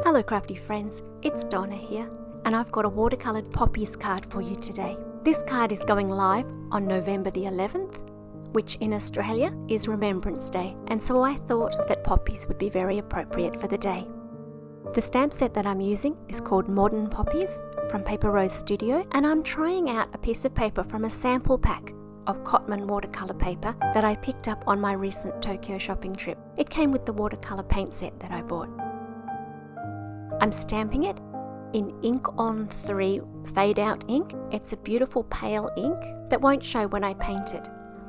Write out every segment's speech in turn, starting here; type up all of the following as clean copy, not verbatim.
Hello crafty friends, it's Donna here, and I've got a watercoloured Poppies card for you today. This card is going live on November the 11th, which in Australia is Remembrance Day, and so I thought that Poppies would be very appropriate for the day. The stamp set that I'm using is called Modern Poppies from Paper Rose Studio, and I'm trying out a piece of paper from a sample pack of Cotman watercolour paper that I picked up on my recent Tokyo shopping trip. It came with the watercolour paint set that I bought. I'm stamping it in ink on 3 fade out ink. It's a beautiful pale ink that won't show when I paint it,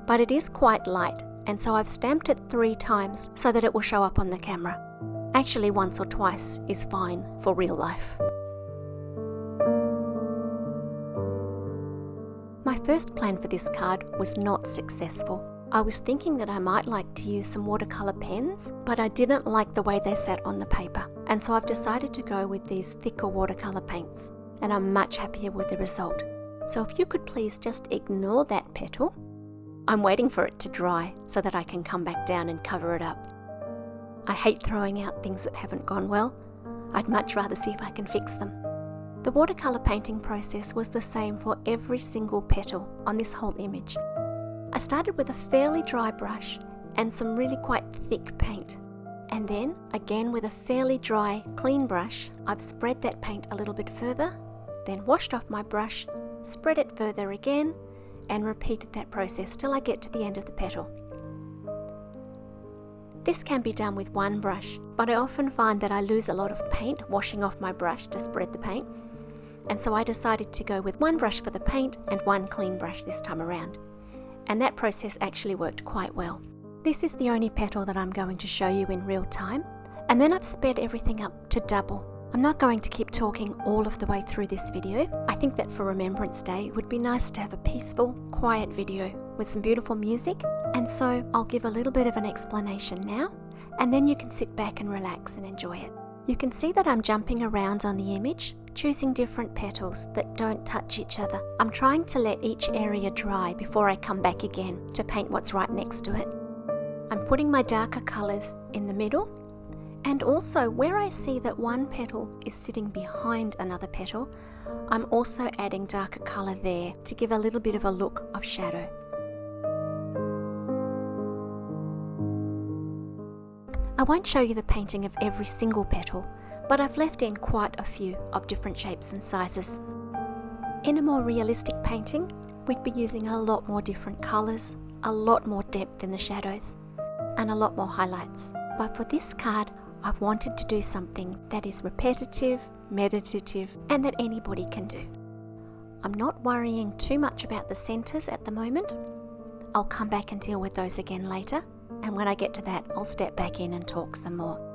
but it is quite light, and so I've stamped it 3 times so that it will show up on the camera. Actually, once or twice is fine for real life. My first plan for this card was not successful. I was thinking that I might like to use some watercolour pens, but I didn't like the way they sat on the paper, and so I've decided to go with these thicker watercolour paints, and I'm much happier with the result. So if you could please just ignore that petal. I'm waiting for it to dry so that I can come back down and cover it up. I hate throwing out things that haven't gone well. I'd much rather see if I can fix them. The watercolour painting process was the same for every single petal on this whole image. I started with a fairly dry brush and some really quite thick paint. And then, again with a fairly dry, clean brush, I've spread that paint a little bit further, then washed off my brush, spread it further again, and repeated that process till I get to the end of the petal. This can be done with one brush, but I often find that I lose a lot of paint washing off my brush to spread the paint, and so I decided to go with one brush for the paint and one clean brush this time around. And that process actually worked quite well. This is the only petal that I'm going to show you in real time, and then I've sped everything up to double. I'm not going to keep talking all of the way through this video. I think that for Remembrance Day it would be nice to have a peaceful, quiet video with some beautiful music, and so I'll give a little bit of an explanation now, and then you can sit back and relax and enjoy it. You can see that I'm jumping around on the image, choosing different petals that don't touch each other. I'm trying to let each area dry before I come back again to paint what's right next to it. I'm putting my darker colours in the middle, and also where I see that one petal is sitting behind another petal, I'm also adding darker colour there to give a little bit of a look of shadow. I won't show you the painting of every single petal, but I've left in quite a few of different shapes and sizes. In a more realistic painting, we'd be using a lot more different colours, a lot more depth in the shadows, and a lot more highlights. But for this card, I've wanted to do something that is repetitive, meditative, and that anybody can do. I'm not worrying too much about the centres at the moment. I'll come back and deal with those again later, and when I get to that, I'll step back in and talk some more.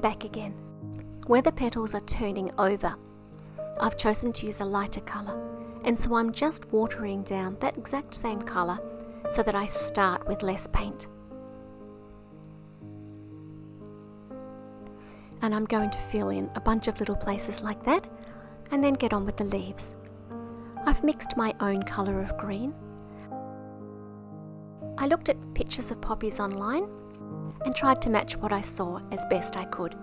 back again. Where the petals are turning over, I've chosen to use a lighter colour, and so I'm just watering down that exact same colour so that I start with less paint. And I'm going to fill in a bunch of little places like that, and then get on with the leaves. I've mixed my own colour of green. I looked at pictures of poppies online and tried to match what I saw as best I could.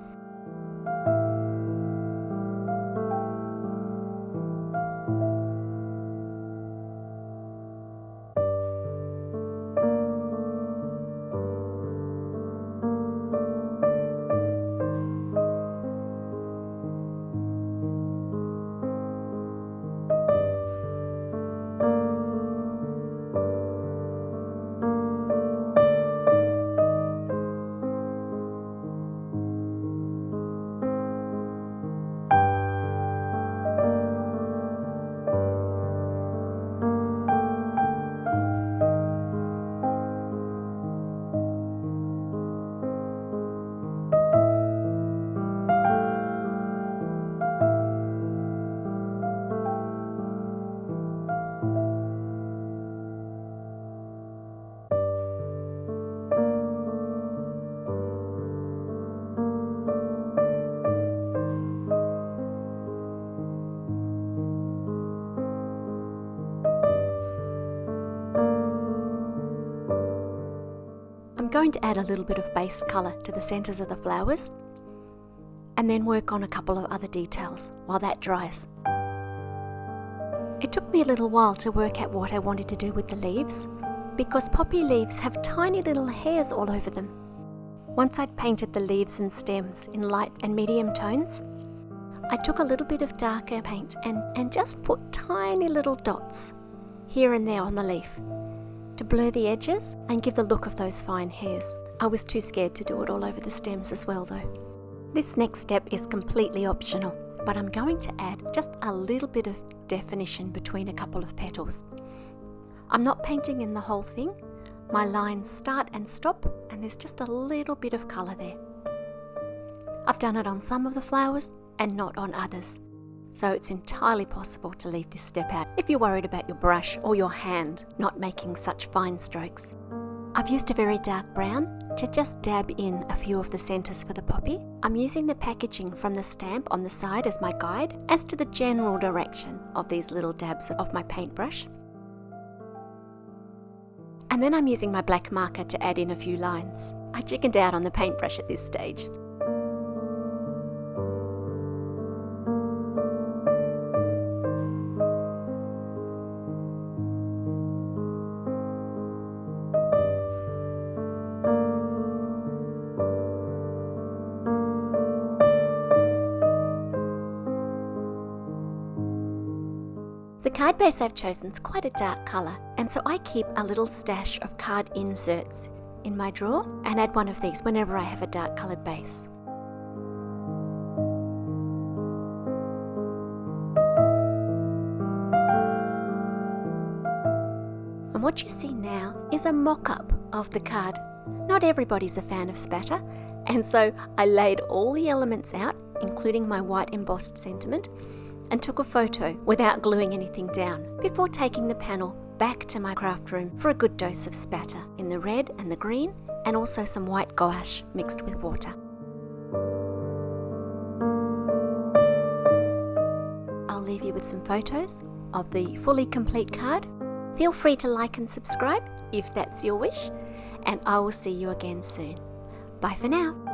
I'm going to add a little bit of base colour to the centres of the flowers and then work on a couple of other details while that dries. It took me a little while to work out what I wanted to do with the leaves because poppy leaves have tiny little hairs all over them. Once I'd painted the leaves and stems in light and medium tones, I took a little bit of darker paint and just put tiny little dots here and there on the leaf to blur the edges and give the look of those fine hairs. I was too scared to do it all over the stems as well though. This next step is completely optional, but I'm going to add just a little bit of definition between a couple of petals. I'm not painting in the whole thing. My lines start and stop, and there's just a little bit of colour there. I've done it on some of the flowers and not on others, so it's entirely possible to leave this step out if you're worried about your brush or your hand not making such fine strokes. I've used a very dark brown to just dab in a few of the centres for the poppy. I'm using the packaging from the stamp on the side as my guide as to the general direction of these little dabs of my paintbrush. And then I'm using my black marker to add in a few lines. I chickened out on the paintbrush at this stage. The card base I've chosen is quite a dark colour, and so I keep a little stash of card inserts in my drawer and add one of these whenever I have a dark coloured base. And what you see now is a mock-up of the card. Not everybody's a fan of spatter, and so I laid all the elements out, including my white embossed sentiment, and took a photo without gluing anything down before taking the panel back to my craft room for a good dose of spatter in the red and the green, and also some white gouache mixed with water. I'll leave you with some photos of the fully complete card. Feel free to like and subscribe if that's your wish, and I will see you again soon. Bye for now.